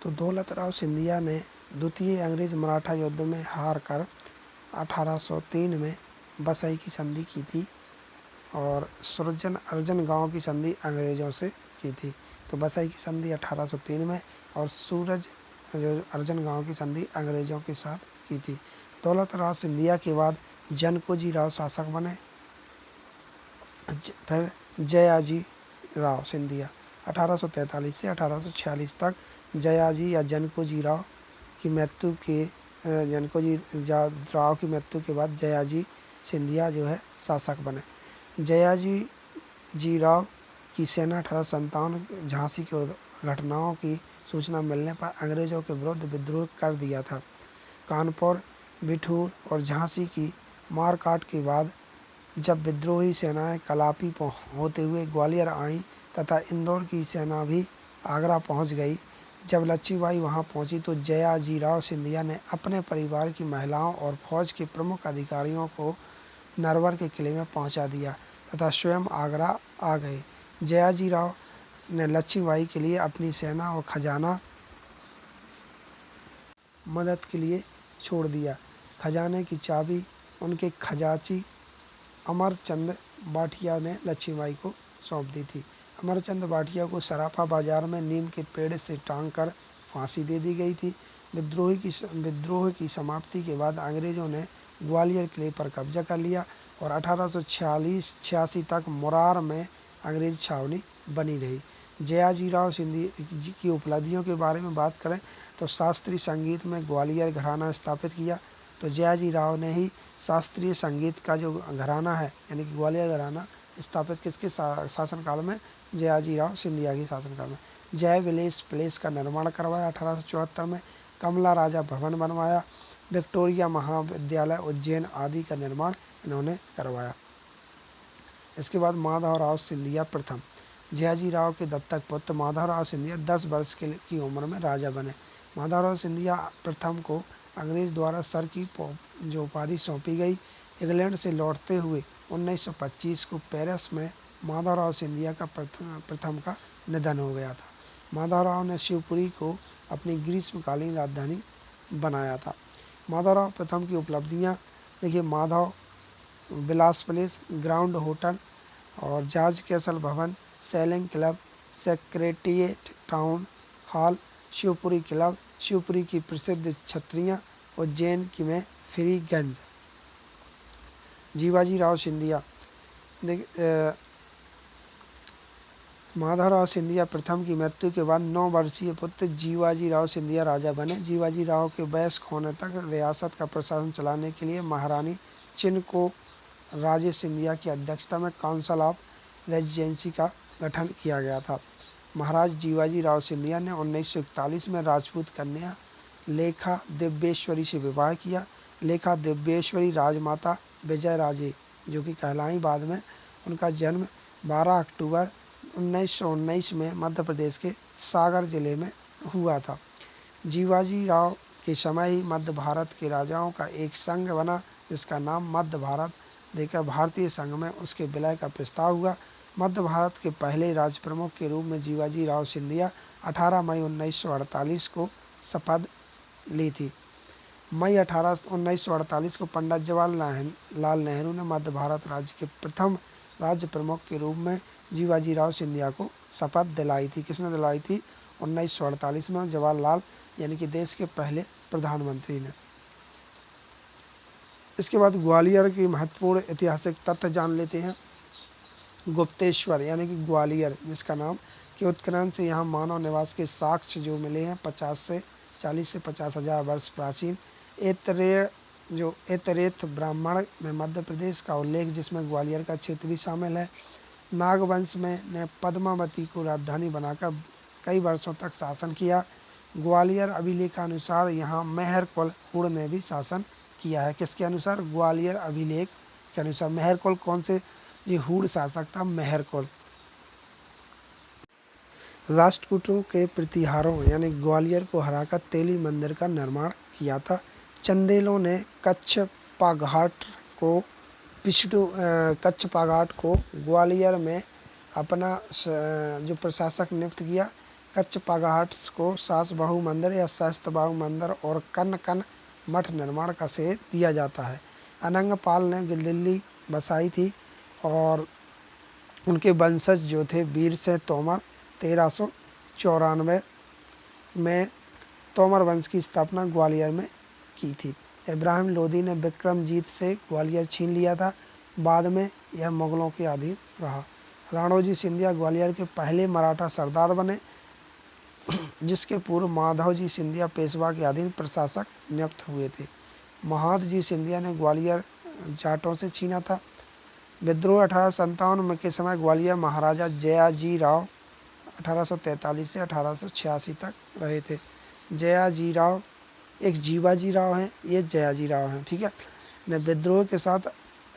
तो दौलत राव सिंधिया ने द्वितीय अंग्रेज मराठा युद्ध में हार कर 1803 में बसई की संधि की थी और सुरजन अर्जन गांव की संधि अंग्रेजों से की थी। तो बसई की संधि 1803 में और सूरज जो अर्जन गांव की संधि अंग्रेजों के साथ की थी। दौलत राव सिंधिया के बाद जनकोजी राव शासक बने। फिर जयाजी राव सिंधिया 1843 से 1846 तक जयाजी या जनकोजी राव की मृत्यु के बाद जयाजी सिंधिया जो है शासक बने। जयाजी जी राव की सेना 1857 झांसी की घटनाओं की सूचना मिलने पर अंग्रेजों के विरुद्ध विद्रोह कर दिया था। कानपुर, बिठूर और झांसी की मारकाट के बाद जब विद्रोही सेनाएं कलापी होते हुए ग्वालियर आईं तथा इंदौर की सेना भी आगरा पहुंच गई, जब लच्छीबाई वहां पहुंची तो जयाजीराव सिंधिया ने अपने परिवार की महिलाओं और फौज के प्रमुख अधिकारियों को नरवर के किले में पहुंचा दिया तथा स्वयं आगरा आ गए। जयाजीराव ने लच्छीबाई के लिए अपनी सेना और खजाना मदद के लिए छोड़ दिया। खजाने की चाबी उनके खजांची अमरचंद बाठिया ने लच्छीबाई को सौंप दी थी। अमरचंद बाठिया को सराफा बाजार में नीम के पेड़ से टांग कर फांसी दे दी गई थी। विद्रोह की समाप्ति के बाद अंग्रेजों ने ग्वालियर किले पर कब्जा कर लिया और 1846-86 तक मुरार में अंग्रेज छावनी बनी रही। जयाजीराव सिंधिया जी की उपलब्धियों के बारे में बात करें तो शास्त्रीय संगीत में ग्वालियर घराना स्थापित किया। तो जयाजीराव ने ही शास्त्रीय संगीत का जो घराना है यानी कि ग्वालियर घराना स्थापित किसके शासनकाल में? जयाजीराव सिंधिया के शासनकाल में। जय विलेस पैलेस का निर्माण करवाया 1874 में। कमला राजा भवन बनवाया। विक्टोरिया महाविद्यालय उज्जैन आदि का निर्माण इन्होंने करवाया। इसके बाद माधवराव सिंधिया प्रथम, जयाजीराव के दत्तक पुत्र माधवराव सिंधिया 10 वर्ष की उम्र में राजा बने। माधवराव सिंधिया प्रथम को अंग्रेज द्वारा सर की जो उपाधि सौंपी गई। इंग्लैंड से लौटते हुए 1925 को पेरिस में माधवराव सिंधिया का प्रथम का निधन हो गया था। माधवराव ने शिवपुरी को अपनी ग्रीष्मकालीन राजधानी बनाया था। माधवराव प्रथम की उपलब्धियां देखिए, माधव विलास पैलेस, ग्राउंड होटल और जॉर्ज कैसल भवन, sailing club, secretariat town hall, Shivpuri club, Shivpuri की प्रसिद्ध छत्रियाँ, उज्जैन की में फ्रीगंज। जीवाजीराव सिंधिया माधवराव सिंधिया प्रथम की मृत्यु के बाद 9 वर्षीय पुत्र जीवाजीराव सिंधिया राजा बने। जीवाजीराव के वयस्क होने तक रियासत का प्रशासन चलाने के लिए महारानी चिनको राजे सिंधिया की अध्यक्षता में काउंसिल ऑफ रेजिडेंसी का गठन किया गया था। महाराज जीवाजीराव सिंधिया ने 1941 में राजपूत कन्या लेखा दिव्येश्वरी से विवाह किया। लेखा दिव्येश्वरी राजमाता विजय राजे जो कि कहलाई बाद में। उनका जन्म 12 अक्टूबर 1919 में मध्य प्रदेश के सागर जिले में हुआ था। जीवाजीराव के समय ही मध्य भारत के राजाओं का एक संघ बना जिसका नाम मध्य भारत देकर भारतीय संघ में उसके विलय का प्रस्ताव हुआ। मध्य भारत के पहले राज प्रमुख के रूप में जीवाजीराव सिंधिया 18 मई 1948 को शपथ ली थी। मई 1948 को पंडित जवाहरलाल नेहरू ने मध्य भारत राज्य के प्रथम राज्य प्रमुख के रूप में जीवाजीराव सिंधिया को शपथ दिलाई थी। किसने दिलाई थी? 1948 में जवाहरलाल यानी कि देश के पहले प्रधानमंत्री ने। इसके बाद ग्वालियर की महत्वपूर्ण ऐतिहासिक तथ्य जान लेते हैं। गुप्तेश्वर यानी कि ग्वालियर जिसका नाम के उत्खनन से यहाँ मानव निवास के साक्ष्य जो मिले हैं 40 से 50 हजार वर्ष प्राचीन। एतरेथ ब्राह्मण में मध्य प्रदेश का उल्लेख जिसमें ग्वालियर का क्षेत्र भी शामिल है। नागवंश में ने पद्मावती को राजधानी बनाकर कई वर्षों तक शासन किया। ग्वालियर अभिलेखानुसार यहाँ मेहर कुल हुड़ ने भी शासन किया है। किसके अनुसार? ग्वालियर अभिलेख के अनुसार। मेहर कुल कौन से? ये हुड़ शासक था मेहर कुल। राष्ट्रकूटों के प्रतिहारों यानी ग्वालियर को हराकर तेली मंदिर का निर्माण किया था। चंदेलों ने कच्छ पाघाट को ग्वालियर में अपना जो प्रशासक नियुक्त किया। कच्छ पगाहट्स को सास बहु मंदिर या सहस्त्र बाहु मंदिर और कन्न कन मठ निर्माण का श्रेय दिया जाता है। अनंगपाल ने दिल्ली बसाई थी और उनके वंशज जो थे वीर सिंह तोमर 1394 में तोमर वंश की स्थापना ग्वालियर में की थी। इब्राहिम लोदी ने विक्रमजीत से ग्वालियर छीन लिया था, बाद में यह मुगलों के अधीन रहा। राणोजी सिंधिया ग्वालियर के पहले मराठा सरदार बने, जिसके पूर्व माधवजी सिंधिया पेशवा के अधीन प्रशासक नियुक्त हुए थे। महादजी सिंधिया ने ग्वालियर जाटों से छीना था। विद्रोह 1857 के समय ग्वालियर महाराजा जयाजी राव 1843 से 1886 तक रहे थे। जयाजी राव एक जीवाजी राव हैं, ये जयाजी राव हैं, ठीक है। ने विद्रोह के साथ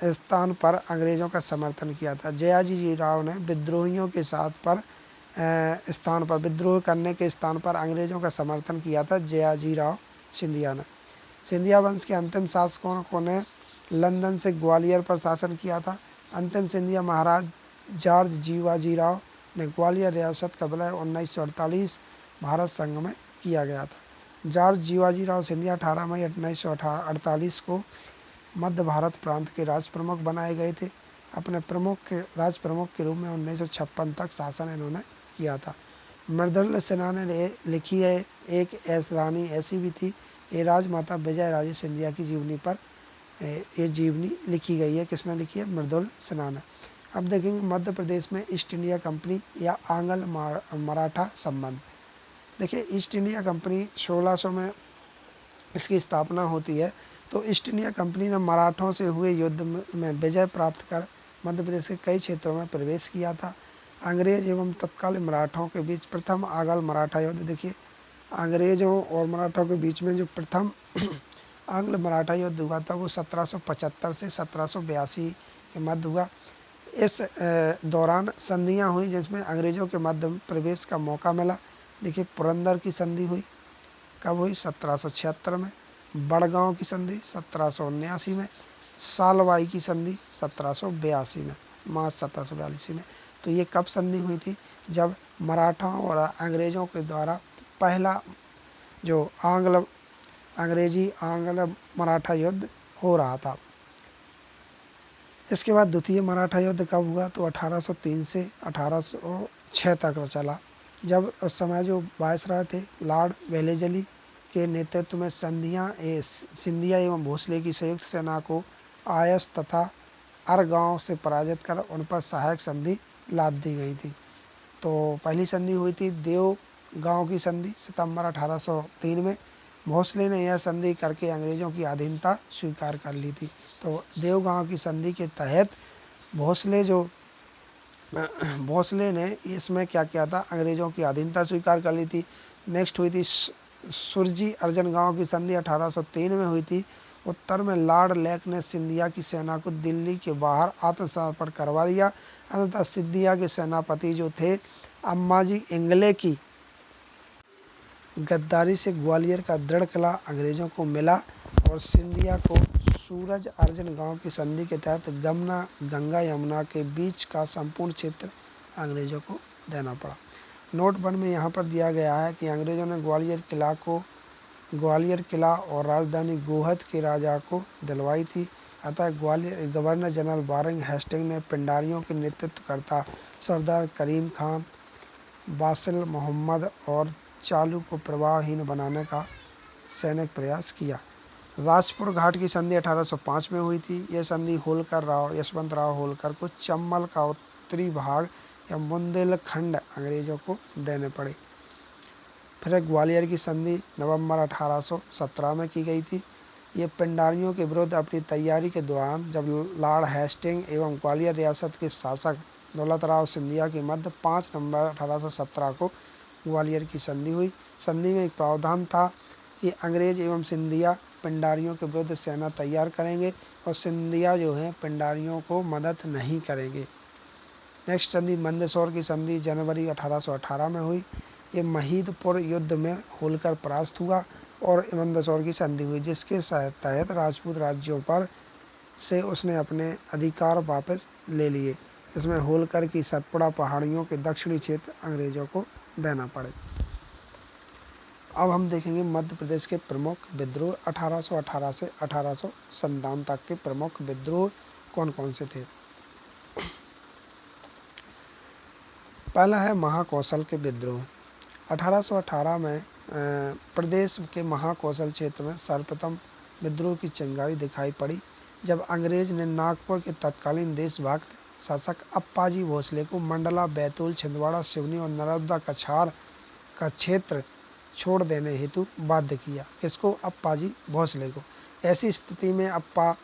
स्थान पर अंग्रेजों का समर्थन किया था। जयाजी राव ने विद्रोहियों के साथ पर स्थान पर विद्रोह करने के स्थान पर अंग्रेजों का समर्थन किया था जयाजी राव सिंधिया ने। सिंधिया वंश के अंतिम शासकों ने लंदन से ग्वालियर पर शासन किया था। अंतिम सिंधिया महाराज जॉर्ज जीवाजी राव ने ग्वालियर रियासत का विलय 1948 भारत संघ में किया गया था। जॉर्ज जीवाजी राव सिंधिया 18 मई 1948 को मध्य भारत प्रांत के राज प्रमुख बनाए गए थे। अपने राज प्रमुख के रूप में 1956 तक शासन इन्होंने किया था। मृदुल सिन्हा ने लिखी है एक रानी ऐसी भी थी, ये राजमाता विजय राजे सिंधिया की जीवनी पर ये जीवनी लिखी गई है। किसने लिखी है? मृदुल सिन्हा ने। अब देखेंगे मध्य प्रदेश में ईस्ट इंडिया कंपनी या आंग्ल मराठा संबंध। देखिए ईस्ट इंडिया कंपनी 1600 में इसकी स्थापना होती है। तो ईस्ट इंडिया कंपनी ने मराठों से हुए युद्ध में विजय प्राप्त कर मध्य प्रदेश के कई क्षेत्रों में प्रवेश किया था। अंग्रेज एवं तत्कालीन मराठों के बीच प्रथम आंग्ल मराठा युद्ध, देखिए अंग्रेजों और मराठों के बीच में जो प्रथम आंग्ल मराठा युद्ध हुआ था वो 1775 से 1782 के मध्य हुआ। इस दौरान संधियां हुई जिसमें अंग्रेजों के मध्य प्रवेश का मौका मिला। देखिए पुरंदर की संधि हुई, कब हुई? 1776 में। बड़गांव की संधि 1779 में। सालवाई की संधि 1782 में, मार्च 1742 में। तो ये कब संधि हुई थी? जब मराठाओं और अंग्रेजों के द्वारा पहला जो अंग्रेजी आंग्ल मराठा युद्ध हो रहा था। इसके बाद द्वितीय मराठा युद्ध कब हुआ? तो 1803 से 1806 तक चला, जब उस समय जो वायसराय थे लॉर्ड वेलेजली के नेतृत्व में सिंधिया एवं भोसले की संयुक्त सेना को आयस तथा अरगांव से पराजित कर उन पर सहायक संधि लाद दी गई थी। तो पहली संधि हुई थी देवगांव की संधि सितंबर 1803 में। भोसले ने यह संधि करके अंग्रेजों की अधीनता स्वीकार कर ली थी। तो देवगांव की संधि के तहत भोसले ने इसमें क्या किया था? अंग्रेजों की अधीनता स्वीकार कर ली थी। नेक्स्ट हुई थी सुरजी अर्जन गांव की संधि 1803 में हुई थी। उत्तर में लॉर्ड लेक ने सिंधिया की सेना को दिल्ली के बाहर आत्मसमर्पण करवा दिया। अंततः सिंधिया के सेनापति जो थे अम्माजी इंगले की गद्दारी से ग्वालियर का दृढ़ किला अंग्रेजों को मिला और सिंधिया को सूरज अर्जन गांव की संधि के तहत गंगा यमुना के बीच का संपूर्ण क्षेत्र अंग्रेजों को देना पड़ा। नोट 1 में यहाँ पर दिया गया है कि अंग्रेजों ने ग्वालियर किला और राजधानी गोहद के राजा को दिलवाई थी। अतः गवर्नर जनरल वारेन हेस्टिंग ने पिंडारियों के नेतृत्वकर्ता सरदार करीम खान, बासिल मोहम्मद और चालू को प्रवाहहीन बनाने का सैनिक प्रयास किया। राजपुर घाट की संधि 1805 में हुई थी। यह संधि यशवंत राव होलकर को चंबल का उत्तरी भाग या बुंदेलखंड अंग्रेजों को देने पड़े। फिर ग्वालियर की संधि नवंबर 1817 में की गई थी। ये पिंडारियों के विरुद्ध अपनी तैयारी के दौरान जब लॉर्ड हेस्टिंग एवं ग्वालियर रियासत के शासक दौलत राव सिंधिया के मध्य 5 नवंबर 1817 को ग्वालियर की संधि हुई। संधि में एक प्रावधान था कि अंग्रेज एवं सिंधिया पिंडारियों के विरुद्ध सेना तैयार करेंगे और सिंधिया जो है पिंडारियों को मदद नहीं करेंगे। नेक्स्ट संधि मंदसौर की संधि जनवरी 1818 में हुई। ये महीदपुर युद्ध में होलकर परास्त हुआ और मंदसौर की संधि हुई, जिसके तहत राजपूत राज्यों पर से उसने अपने अधिकार वापस ले लिए। इसमें होलकर की सतपुड़ा पहाड़ियों के दक्षिणी क्षेत्र अंग्रेजों को देना पड़े। अब हम देखेंगे मध्य प्रदेश के प्रमुख विद्रोह 1818 से 1857 तक के प्रमुख विद्रोह कौन कौन से थे। पहला है महाकौशल के विद्रोह। 1818 में प्रदेश के महाकौशल क्षेत्र में सर्वप्रथम विद्रोह की चिंगारी दिखाई पड़ी जब अंग्रेज ने नागपुर के तत्कालीन देशभक्त शासक अप्पाजी भोसले को मंडला, बैतूल, छिंदवाड़ा, सिवनी और नर्मदा कछार का क्षेत्र छोड़ देने हेतु बाध्य किया। किसको? अप्पाजी भोसले को। ऐसी स्थिति में अप्पा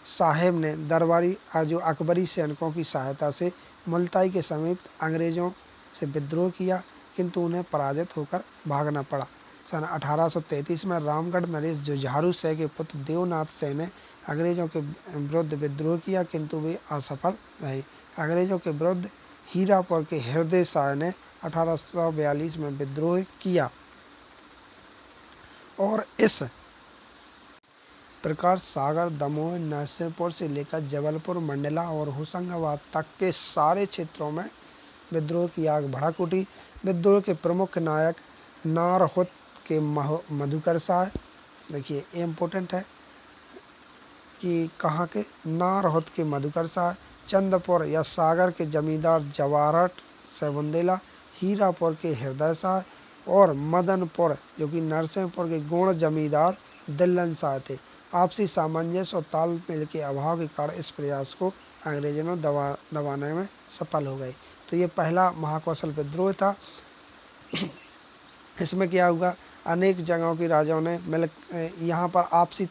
साहेब ने दरबारी जो अकबरी सैनिकों की सहायता से मुल्ताई के समीप अंग्रेजों से विद्रोह किया, किंतु उन्हें पराजित होकर भागना पड़ा। सन 1833 में रामगढ़ नरेश जुझारू शाह के पुत्र देवनाथ शाह ने अंग्रेजों के विरुद्ध विद्रोह किया, किंतु वे असफल रहे। अंग्रेजों के विरुद्ध हीरापुर के हृदय शाह ने 1842 में विद्रोह किया और इस प्रकार सागर, दमोह, नरसिंहपुर से लेकर जबलपुर, मंडला और होशंगाबाद तक के सारे क्षेत्रों में विद्रोह की आग भड़क उठी। विद्रोह के प्रमुख नायक नारहुत के मधुकर शाह, देखिए ये इम्पोर्टेंट है कि कहाँ के, नारहुत के मधुकर शाह, चंदपुर या सागर के जमींदार जवाहरट शाह बुंदेला, हीरापुर के हृदय शाह और मदनपुर जो कि नरसिंहपुर के गोंड जमींदार दिल्लन शाह थे। आपसी सामंजस्य और तालमेल के अभाव के कारण इस प्रयास को अंग्रेजों ने दबाने में सफल हो गए। तो ये पहला महाकौशल विद्रोह था। इसमें क्या हुआ, अनेक जगहों के राजाओं ने मिल, यहाँ पर आपसी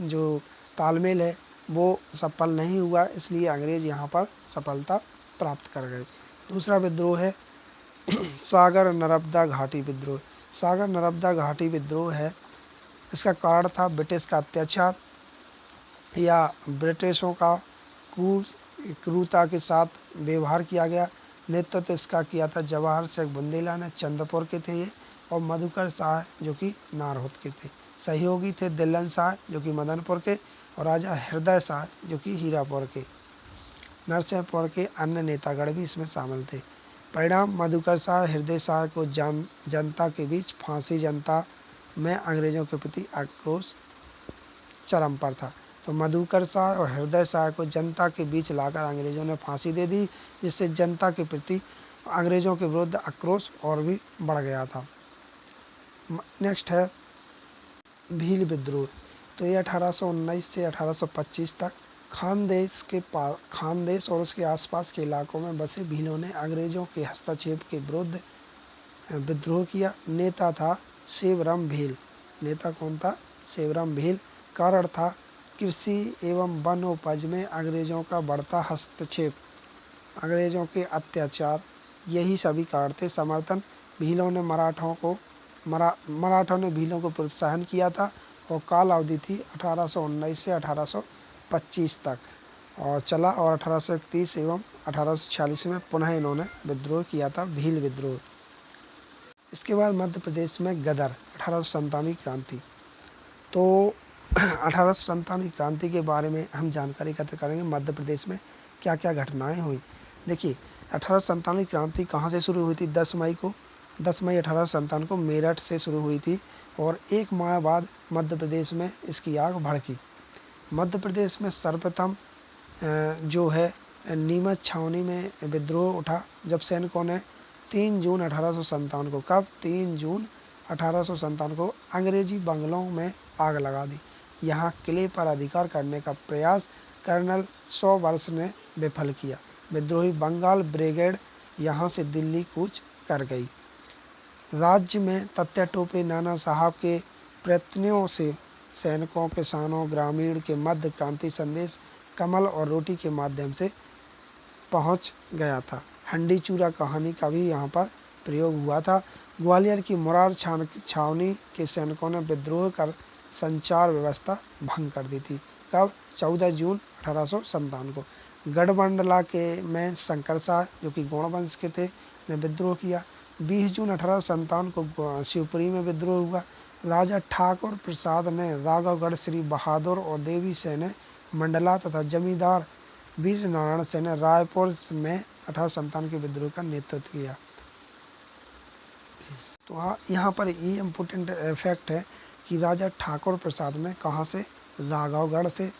जो तालमेल है वो सफल नहीं हुआ, इसलिए अंग्रेज यहाँ पर सफलता प्राप्त कर गए। दूसरा विद्रोह है सागर नर्मदा घाटी विद्रोह। सागर नर्मदा घाटी विद्रोह है, इसका कारण था ब्रिटिश का अत्याचार या ब्रिटिशों का क्रूरता के साथ व्यवहार किया गया। नेतृत्व इसका किया था जवाहर शाह बुंदेला ने, चंदपुर के थे ये, और मधुकर शाह जो कि नारहुत के थे। सहयोगी थे दिल्लन शाह जो कि मदनपुर के, और राजा हृदय शाह जो कि हीरापुर के। नरसिंहपुर के अन्य नेतागण भी इसमें शामिल थे। परिणाम, मधुकर शाह, हृदय शाह को जनता के बीच फांसी। जनता में अंग्रेजों के प्रति आक्रोश चरम पर था, तो मधुकर शाह और हृदय शाह को जनता के बीच लाकर अंग्रेजों ने फांसी दे दी, जिससे जनता के प्रति अंग्रेजों के विरुद्ध आक्रोश और भी बढ़ गया था। नेक्स्ट है भील विद्रोह। तो ये 1819 से 1825 तक खानदेश और उसके आसपास के इलाकों में बसे भीलों ने अंग्रेजों के हस्तक्षेप के विरुद्ध विद्रोह किया। नेता था सेवराम भील। नेता कौन था? सेवराम भील। कारण था कृषि एवं वन उपज में अंग्रेजों का बढ़ता हस्तक्षेप, अंग्रेजों के अत्याचार, यही सभी कारण थे। समर्थन, भीलों ने मराठों ने भीलों को प्रोत्साहन किया था और काल अवधि थी 1819 से 1825 तक और चला, और 1831 एवं 1846 में पुनः इन्होंने विद्रोह किया था, भील विद्रोह। इसके बाद मध्य प्रदेश में गदर 1897 क्रांति। तो 1897 क्रांति के बारे में हम जानकारी एकत्र करेंगे। मध्य प्रदेश में क्या क्या घटनाएं हुई। देखिए 1897 क्रांति कहाँ से शुरू हुई थी? 10 मई 1897 को मेरठ से शुरू हुई थी और एक माह बाद मध्य प्रदेश में इसकी आग भड़की। मध्य प्रदेश में सर्वप्रथम जो है नीमच छावनी में विद्रोह उठा जब सैनिकों ने 3 जून 1857 को, कब? 3 जून 1857 को अंग्रेजी बंगलों में आग लगा दी। यहाँ किले पर अधिकार करने का प्रयास कर्नल सॉवर्स ने विफल किया। विद्रोही बंगाल ब्रिगेड यहाँ से दिल्ली कूच कर गई। राज्य में तत्या टोपे नाना साहब के प्रयत्नों से सैनिकों, किसानों, ग्रामीण के मध्य क्रांति संदेश कमल और रोटी के माध्यम से पहुंच गया था। हंडी चूरा कहानी का भी यहाँ पर प्रयोग हुआ था। ग्वालियर की मुरार छावनी के सैनिकों ने विद्रोह कर संचार व्यवस्था भंग कर दी थी। कब? 14 जून 1857 को। गढ़मंडला के में शंकर शाह जो कि गोंड वंश के थे ने विद्रोह किया। 20 जून 1857 को शिवपुरी में विद्रोह हुआ। राजा ठाकुर प्रसाद ने राघवगढ़, श्री बहादुर और देवी सेन ने मंडला तथा जमींदार वीर नारायण सेन ने रायपुर में 1857 के विद्रोह का नेतृत्व किया। तो यहाँ पर ये इम्पोर्टेंट फैक्ट है कि राजा ठाकुर प्रसाद ने कहाँ से, राघवगढ़ से,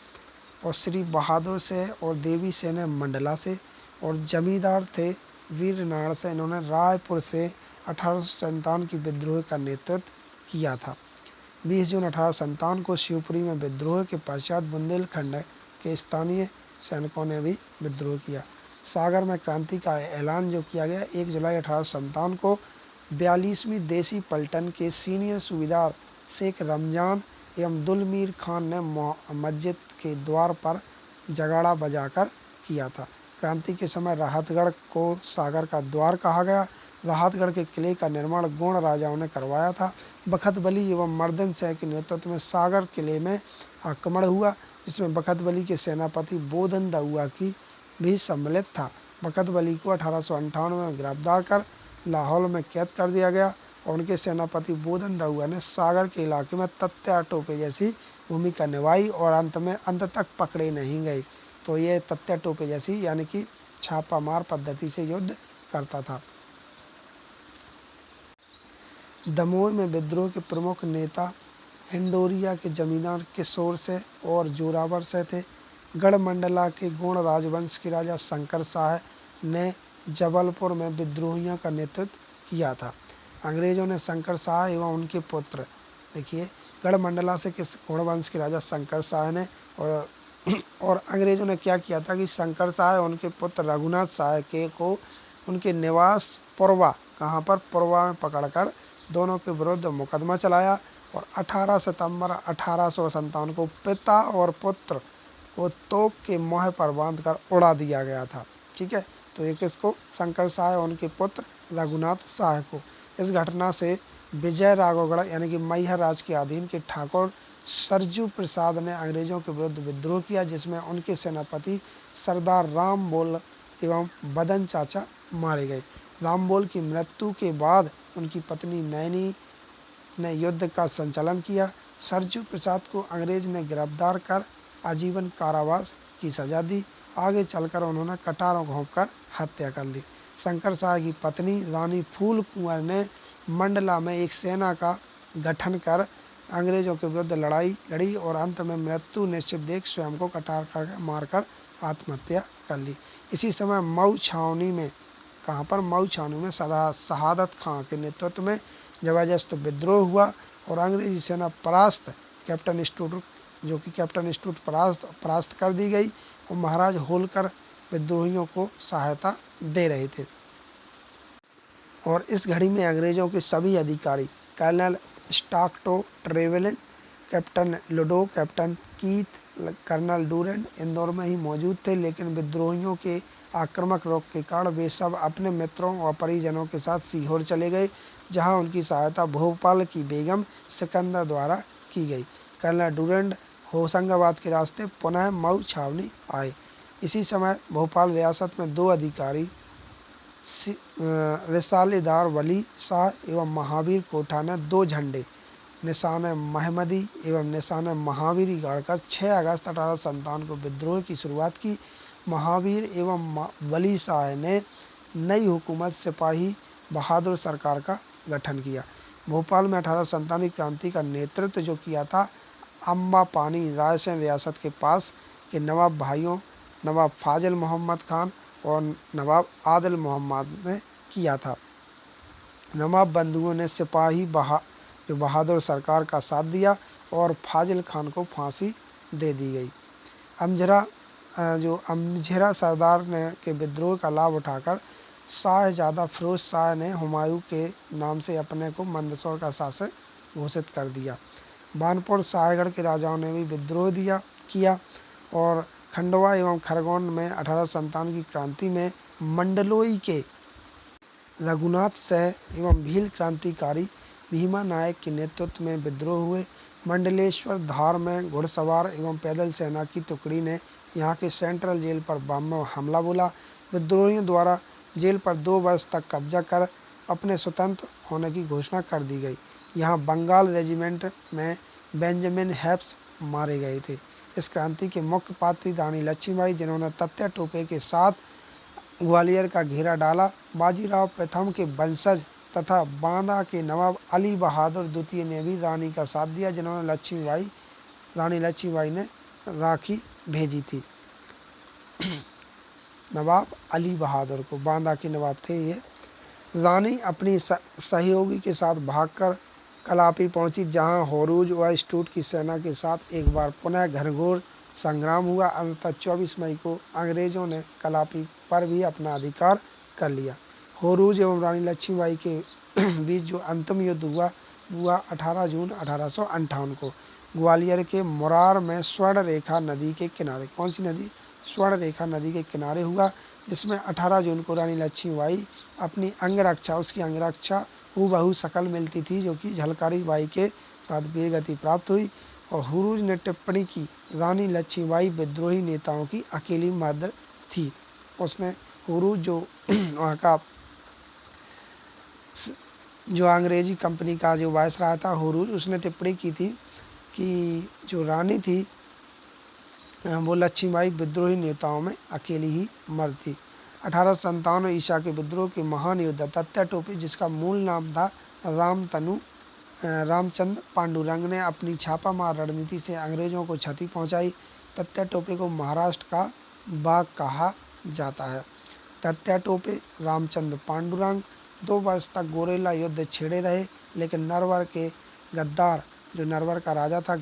और श्री बहादुर से और देवी सेन मंडला से, और जमींदार थे वीर नारायण से। इन्होंने रायपुर से 1857 की विद्रोह का नेतृत्व किया था। 20 जून 1857 को शिवपुरी में विद्रोह के पश्चात बुंदेलखंड के स्थानीय सैनिकों ने भी विद्रोह किया। सागर में क्रांति का ऐलान जो किया गया 1 जुलाई 1857 को 42वीं देसी पलटन के सीनियर सूबेदार शेख रमजान एवं दुलमीर खान ने मस्जिद के द्वार पर जगाड़ा बजाकर किया था। क्रांति के समय राहतगढ़ को सागर का द्वार कहा गया। राहतगढ़ के किले का निर्माण गोंड राजाओं ने करवाया था। बखत बली एवं मर्दन सिंह के नेतृत्व में सागर किले में आक्रमण हुआ, जिसमें बखत बली के सेनापति बोधन दउआ की भी सम्मिलित था। बखत बली को 1858 में गिरफ्तार कर लाहौर में कैद कर दिया गया और उनके सेनापति बोधन दउआ ने सागर के इलाके में तत्या टोपे जैसी भूमिका निभाई और अंत तक पकड़े नहीं गए। तो ये तत्या टोपे जैसी यानी कि छापामार पद्धति से युद्ध करता था। दमोह में विद्रोह के प्रमुख नेता हिंडोरिया के जमींदार किशोर से और जोरावर से थे। गढ़मंडला के गोंड राजवंश के राजा शंकर शाह ने जबलपुर में विद्रोहियों का नेतृत्व किया था। अंग्रेजों ने शंकर शाह एवं उनके पुत्र, देखिए गढ़मंडला से किस गोंड वंश के राजा शंकर शाह ने और अंग्रेजों ने क्या किया था कि शंकर शाह और उनके पुत्र रघुनाथ शाह के को उनके निवास पुरवा, कहाँ पर, पुरवा में पकड़कर दोनों के विरुद्ध मुकदमा चलाया और 18 सितंबर 1857 को पिता और पुत्र को तोप के मोह पर बांधकर उड़ा दिया गया था। ठीक है, तो ये किसको, शंकर शाह और उनके पुत्र रघुनाथ शाह को। इस घटना से विजय राघवगढ़ यानी कि मैहर राज के अधीन के ठाकुर सरजू प्रसाद ने अंग्रेजों के विरुद्ध विद्रोह किया, जिसमें उनके सेनापति सरदार राम बोल एवं बदन चाचा मारे गए। राम बोल की मृत्यु के बाद उनकी पत्नी नैनी ने युद्ध का संचालन किया। सरजू प्रसाद को अंग्रेज ने गिरफ्तार कर आजीवन कारावास की सजा दी। आगे चलकर उन्होंने कटारों घोंपकर हत्या कर ली। शंकर शाह की पत्नी रानी फूल कुंवर ने मंडला में एक सेना का गठन कर अंग्रेजों के विरुद्ध लड़ाई लड़ी और अंत में मृत्यु निश्चित देख स्वयं को कटार कर मारकर आत्महत्या कर ली। इसी समय मऊ छावनी में, कहाँ पर, मऊ छावनी में शहादत खां के नेतृत्व में जबरदस्त विद्रोह हुआ और अंग्रेजी सेना परास्त, कैप्टन स्टूट जो कि कैप्टन स्टूट परास्त कर दी गई और महाराज होलकर विद्रोहियों को सहायता दे रहे थे। और इस घड़ी में अंग्रेजों के सभी अधिकारी, कर्नल स्टॉकटो Trevelyan, captain Ludlow, captain Keith, colonel Durand Indore में ही मौजूद थे, लेकिन विद्रोहियों के आक्रामक रुख के कारण वे सब अपने मित्रों और परिजनों के साथ सीहोर चले गए, जहां उनकी सहायता भोपाल की बेगम सिकंदर द्वारा की गई। कर्नल डूरेंट होशंगाबाद के रास्ते पुनः मऊ छावनी आए। इसी समय भोपाल रियासत में दो अधिकारी रिसालेदार वली शाह एवं महावीर कोठा ने दो झंडे, निशान महमदी एवं निशान महावीरी गाड़कर 6 अगस्त 1857 को विद्रोह की शुरुआत की। महावीर एवं वली शाह ने नई हुकूमत सिपाही बहादुर सरकार का गठन किया। भोपाल में 1857 की क्रांति का नेतृत्व जो किया था अम्बा पानी रायसेन रियासत के पास के नवाब भाइयों नवाब फाजिल मोहम्मद खान और नवाब आदिल मोहम्मद ने किया था। नवाब बंधुओं ने सिपाही बहादुर सरकार का साथ दिया और फाजिल खान को फांसी दे दी गई। अमझेरा सरदार ने के विद्रोह का लाभ उठाकर शाहजादा फिरोज शाह ने हुमायूं के नाम से अपने को मंदसौर का शासक घोषित कर दिया। बानपुर शाहगढ़ के राजाओं ने भी विद्रोह किया और खंडवा एवं खरगोन में 1857 की क्रांति में मंडलोई के रघुनाथ शाह एवं भील क्रांतिकारी भीमा नायक के नेतृत्व में विद्रोह हुए। मंडलेश्वर धार में घुड़सवार एवं पैदल सेना की टुकड़ी ने यहाँ के सेंट्रल जेल पर बम हमला बोला। विद्रोहियों द्वारा जेल पर 2 वर्ष तक कब्जा कर अपने स्वतंत्र होने की घोषणा कर दी गई। यहाँ बंगाल रेजिमेंट में बेंजामिन हेप्स मारे गए थे। इस क्रांति के मुख्य पात्री रानी लक्ष्मीबाई, जिन्होंने तत्या टोपे के साथ ग्वालियर का घेरा डाला। बाजीराव प्रथम के वंशज तथा बांदा के नवाब अली बहादुर द्वितीय ने भी रानी का साथ दिया, जिन्होंने रानी लक्ष्मीबाई ने राखी भेजी थी नवाब अली बहादुर को। बांदा के नवाब थे ये। रानी अपनी सहयोगी के साथ भागकर कलापी पहुंची, जहां होरूज व स्टूट की सेना के साथ एक बार पुनः घनघोर संग्राम हुआ। अंततः 24 मई को अंग्रेजों ने कलापी पर भी अपना अधिकार कर लिया। होरूज एवं रानी लक्ष्मीबाई के बीच जो अंतिम युद्ध हुआ 18 जून 1858 को ग्वालियर के मुरार में स्वर्ण रेखा नदी के किनारे। कौन सी नदी? स्वर्ण रेखा नदी के किनारे हुआ, जिसमें 18 जून को रानी लक्ष्मीबाई अपनी अंगरक्षा, उसकी अंगरक्षा हूबहू शकल मिलती थी, जो कि झलकारी बाई के साथ वीरगति प्राप्त हुई। और हुरूज ने टिप्पणी की, रानी लक्ष्मीबाई विद्रोही नेताओं की अकेली मर्द थी। उसने हुरूज जो वहाँ का जो अंग्रेजी कंपनी का जो वायसराय था हुरूज, उसने टिप्पणी की थी कि जो रानी थी वो लक्ष्मीबाई विद्रोही नेताओं में अकेली ही मर्द थी। 1857 ईसा के विद्रोह के महान योद्धा तात्या टोपे, जिसका मूल नाम था रामचंद्र पांडुरंग, ने अपनी छापामार रणनीति से अंग्रेजों को क्षति पहुंचाई। तात्या टोपे को महाराष्ट्र का बाघ कहा जाता है। तात्या टोपे, रामचंद्र पांडुरंग 2 वर्ष तक गोरेला युद्ध छेड़े रहे, लेकिन नरवर के गद्दार, जो नरवर का राजा था,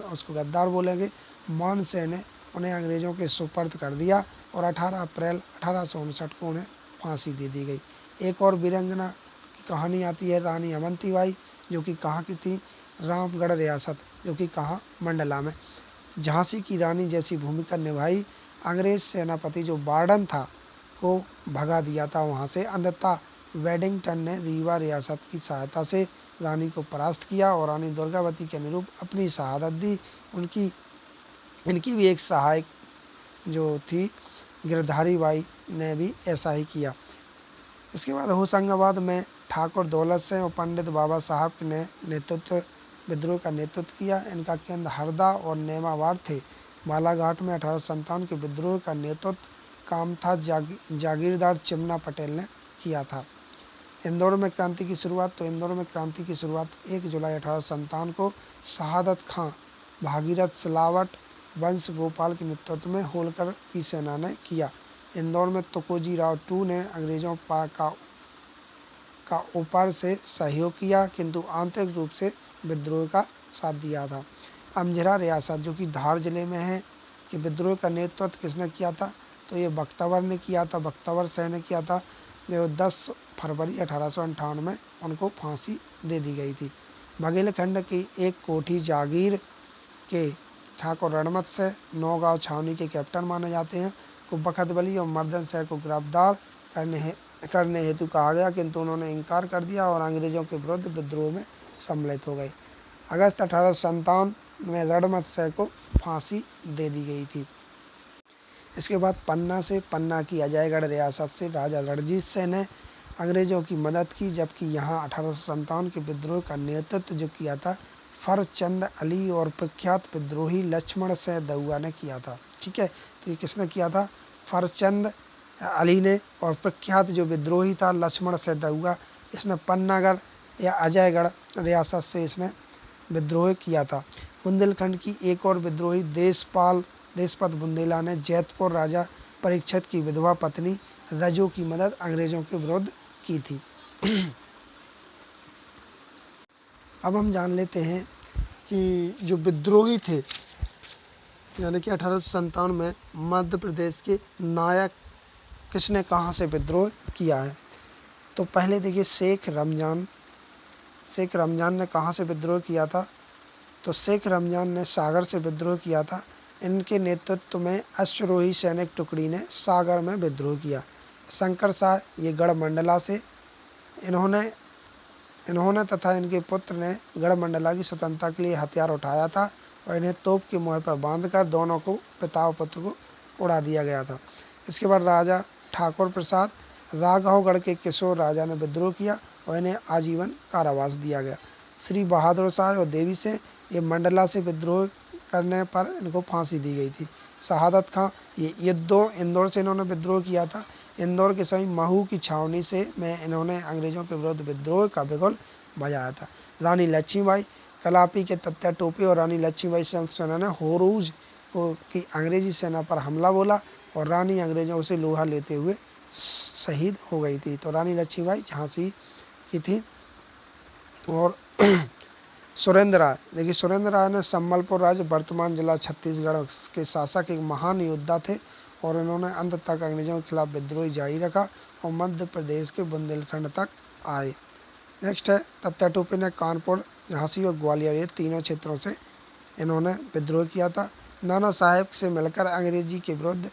उसको गद्दार बोलेंगे, मानसेन ने उन्हें अंग्रेजों के सुपर्द कर दिया और 18 अप्रैल 1859 को उन्हें फांसी दे दी गई। एक और वीरांगना की कहानी आती है, रानी अवंतीबाई, जो कि कहाँ की थी? रामगढ़ रियासत, जो कि कहाँ? मंडला में। झांसी की रानी जैसी भूमिका निभाई। अंग्रेज सेनापति जो बार्डन था को भगा दिया था वहाँ से। अंततः वेडिंगटन ने रीवा रियासत की सहायता से रानी को परास्त किया और रानी दुर्गावती के अनुरूप अपनी शहादत दी। इनकी भी एक सहायक जो थी गिरधारी बाई ने भी ऐसा ही किया। इसके बाद होशंगाबाद में ठाकुर दौलत सिंह और पंडित बाबा साहब ने विद्रोह का नेतृत्व किया। इनका केंद्र हरदा और नेमावाड़ थे। बालाघाट में 1857 के विद्रोह का नेतृत्व कामथा जागीरदार चिमना पटेल ने किया था। इंदौर में क्रांति की शुरुआत 1 जुलाई 1857 को शहादत खां, भागीरथ सिलावट, वंश गोपाल के नेतृत्व में होलकर की सेना ने किया। इंदौर में तुकोजी राव टू ने अंग्रेजों का ऊपर से सहयोग किया, किंतु आंतरिक रूप से विद्रोह का साथ दिया था। अमझरा रियासत, जो कि धार जिले में है, कि विद्रोह का नेतृत्व किसने किया था? तो ये बख्तवर ने किया था, बख्तवर शाह ने किया था, जो 10 फरवरी 1858 में उनको फांसी दे दी गई थी। बघेलखंड की एक कोठी जागीर के ठाकुर रणमत से नौगांव छावनी के कैप्टन माने जाते हैं, को बखतबली और मर्दन शाह को गिरफ्तार करने हेतु कहा गया, किंतु उन्होंने इनकार कर दिया और अंग्रेजों के विरुद्ध विद्रोह में सम्मिलित हो गए। अगस्त 1857 में रणमत शाह को फांसी दे दी गई थी। इसके बाद पन्ना की अजयगढ़ रियासत से राजा रणजीत सिंह ने अंग्रेजों की मदद की, जबकि यहाँ 1857 के विद्रोह का नेतृत्व जो किया था फरचंद अली और प्रख्यात विद्रोही लक्ष्मण सिंह दहुआ ने किया था। ठीक है, तो ये किसने किया था? फरचंद अली ने, और प्रख्यात जो विद्रोही था लक्ष्मण सिंह दहुआ, इसने पन्नागढ़ या अजयगढ़ रियासत से इसने विद्रोह किया था। बुंदेलखंड की एक और विद्रोही देशपत बुंदेला ने जैतपुर राजा परीक्षित की विधवा पत्नी रजो की मदद अंग्रेजों के विरुद्ध की थी। अब हम जान लेते हैं कि जो विद्रोही थे, यानी कि 1857 में मध्य प्रदेश के नायक किसने कहाँ से विद्रोह किया है? तो पहले देखिए शेख रमजान ने कहाँ से विद्रोह किया था? तो शेख रमजान ने सागर से विद्रोह किया था। इनके नेतृत्व में अश्वरोही सैनिक टुकड़ी ने सागर में विद्रोह किया। शंकर शाह, ये गढ़मंडला से, इन्होंने तथा इनके पुत्र ने गढ़मंडला की स्वतंत्रता के लिए हथियार उठाया था और इन्हें तोप की मुहर पर बांधकर दोनों को, पिता और पुत्र को, उड़ा दिया गया था। इसके बाद राजा ठाकुर प्रसाद राघवगढ़ के किशोर राजा ने विद्रोह किया और इन्हें आजीवन कारावास दिया गया। श्री बहादुर शाह और देवी से, ये मंडला से विद्रोह करने पर इनको फांसी दी गई थी। शहादत खां, ये इंदौर से इन्होंने विद्रोह किया था। इंदौर के सभी महू की छावनी से में इन्होंने अंग्रेजों के विरुद्ध विद्रोह का बिगुल बजाया था। रानी लक्ष्मीबाई, कलापी के तात्या टोपे और रानी लक्ष्मीबाई संयुक्त सेना ने होरूज को की अंग्रेजी सेना पर हमला बोला और रानी अंग्रेजों से लोहा लेते हुए शहीद हो गई थी। तो रानी लक्ष्मीबाई झांसी की थी। और सुरेंद्र राय, देखिए सुरेंद्र राय ने सम्बलपुर राज्य वर्तमान जिला छत्तीसगढ़ के शासक एक महान योद्धा थे और इन्होंने अंत तक अंग्रेजों के खिलाफ विद्रोह जारी रखा और मध्य प्रदेश के बुंदेलखंड तक आए। नेक्स्ट है तात्या टोपे ने कानपुर, झांसी और ग्वालियर ये तीनों क्षेत्रों से इन्होंने विद्रोह किया था। नाना साहेब से मिलकर अंग्रेजी के विरुद्ध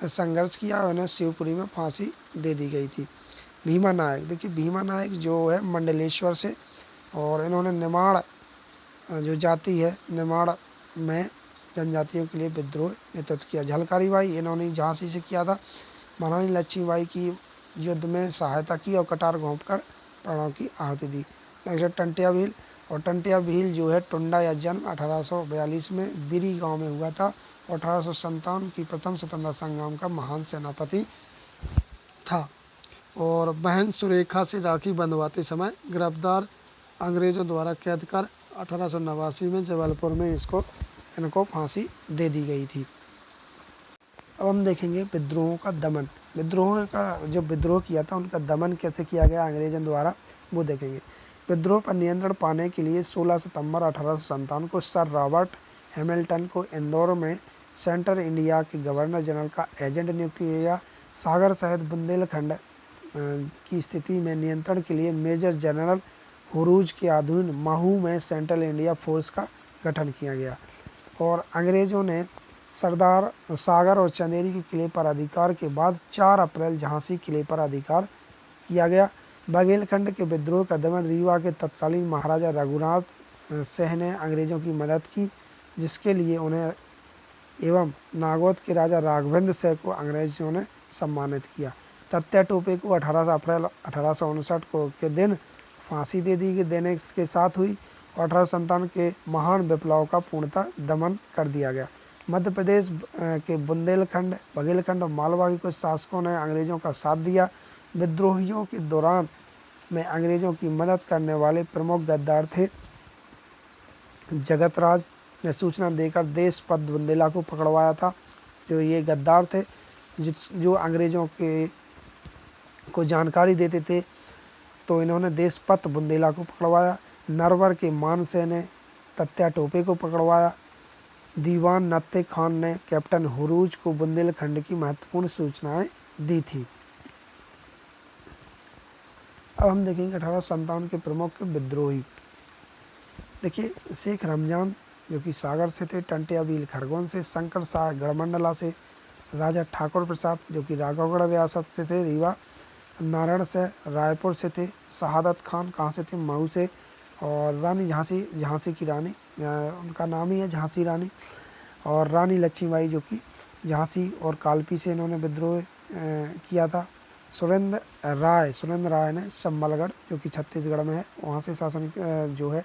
संघर्ष किया और इन्हें शिवपुरी में फांसी दे दी गई थी। भीमा नायक, देखिए भीमा नायक जो है मंडलेश्वर से और इन्होंने निमाड़ जो जाति है निमाड़ में जनजातियों के लिए विद्रोह नेतृत्व किया। झलकारी बाई इन्होंने झांसी से किया था। महारानी लक्ष्मीबाई की युद्ध में सहायता की और कटार घोंपकर प्राणों की आहुति दी। नेक्स्ट टंटिया भील, और टंटिया भील जो है टुंडा या जन्म 1842 में बिरी गांव में हुआ था और 1857 की प्रथम स्वतंत्रता संग्राम का महान सेनापति था और बहन सुरेखा से राखी बंधवाते समय गिरफ्तार अंग्रेजों द्वारा कैद कर 1889 में जबलपुर में इनको फांसी दे दी गई थी। अब हम देखेंगे विद्रोहों का दमन। विद्रोहों का जो विद्रोह किया था उनका दमन कैसे किया गया अंग्रेजों द्वारा वो देखेंगे। विद्रोह पर नियंत्रण पाने के लिए 16 सितंबर 1857 को सर रॉबर्ट हैमिल्टन को इंदौर में सेंट्रल इंडिया के गवर्नर जनरल का एजेंट नियुक्त किया गया। सागर सहित बुंदेलखंड की स्थिति में नियंत्रण के लिए मेजर जनरल हुरूज के अधीन महू में सेंट्रल इंडिया फोर्स का गठन किया गया और अंग्रेजों ने सरदार सागर और चंदेरी के किले पर अधिकार के बाद 4 अप्रैल झांसी किले पर अधिकार किया गया। बघेलखंड के विद्रोह का दमन रीवा के तत्कालीन महाराजा रघुनाथ सिंह ने अंग्रेजों की मदद की, जिसके लिए उन्हें एवं नागौद के राजा राघवेंद्र सिंह को अंग्रेजों ने सम्मानित किया। तात्या टोपे को 18 अप्रैल 1859 को के दिन फांसी देने के साथ हुई और 1857 के महान विप्लव का पूर्णतः दमन कर दिया गया। मध्य प्रदेश के बुंदेलखंड, बघेलखंड और मालवा के कुछ शासकों ने अंग्रेजों का साथ दिया। विद्रोहियों के दौरान में अंग्रेजों की मदद करने वाले प्रमुख गद्दार थे। जगतराज ने सूचना देकर देशपत बुंदेला को पकड़वाया था। जो ये गद्दार थे जो अंग्रेजों को जानकारी देते थे, तो इन्होंने देशपत बुंदेला को पकड़वाया। नरवर के मानसिंह ने तात्या टोपे को पकड़वाया। दीवान नत्ते खान ने कैप्टन हुरूज को बुंदेलखंड की महत्वपूर्ण सूचनाएं दी थी। अब हम देखेंगे 1857 के प्रमुख विद्रोही। देखिए शेख रमजान जो कि सागर से थे, टंटिया भील खरगोन से, शंकर शाह गढ़मंडला से, राजा ठाकुर प्रसाद जो कि राघवगढ़ रियासत से थे रीवा, नारायण से रायपुर से थे, शहादत खान कहाँ से थे मऊ से, और रानी झांसी की रानी उनका नाम ही है झांसी रानी, और रानी लक्ष्मीबाई जो कि झांसी और कालपी से इन्होंने विद्रोह किया था। सुरेंद्र राय ने संबलगढ़ जो कि छत्तीसगढ़ में है वहाँ से शासन जो है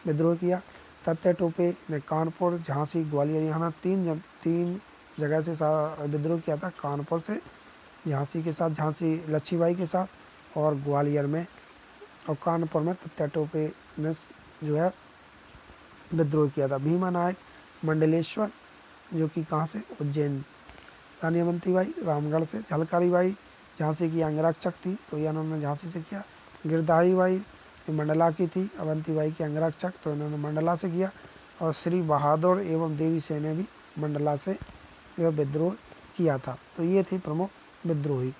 विद्रोह किया। तात्या टोपे ने कानपुर, झांसी, ग्वालियर यहाँ तीन जगह से विद्रोह किया था। कानपुर से झांसी के साथ, झांसी लक्ष्मीबाई के साथ, और ग्वालियर में और कानपुर में तात्या टोपे ने जो है विद्रोह किया था। भीमा नायक मंडलेश्वर जो कि कहाँ से उज्जैन। रानी अवंतीबाई रामगढ़ से। झलकारी बाई झांसी की अंगरक्षक थी तो यह इन्होंने झांसी से किया। गिरधारी बाई मंडला की थी, अवंतीबाई की अंगरक्षक तो इन्होंने मंडला से किया। और श्री बहादुर एवं देवी सेन ने भी मंडला से यह विद्रोह किया था। तो ये थे प्रमुख विद्रोही।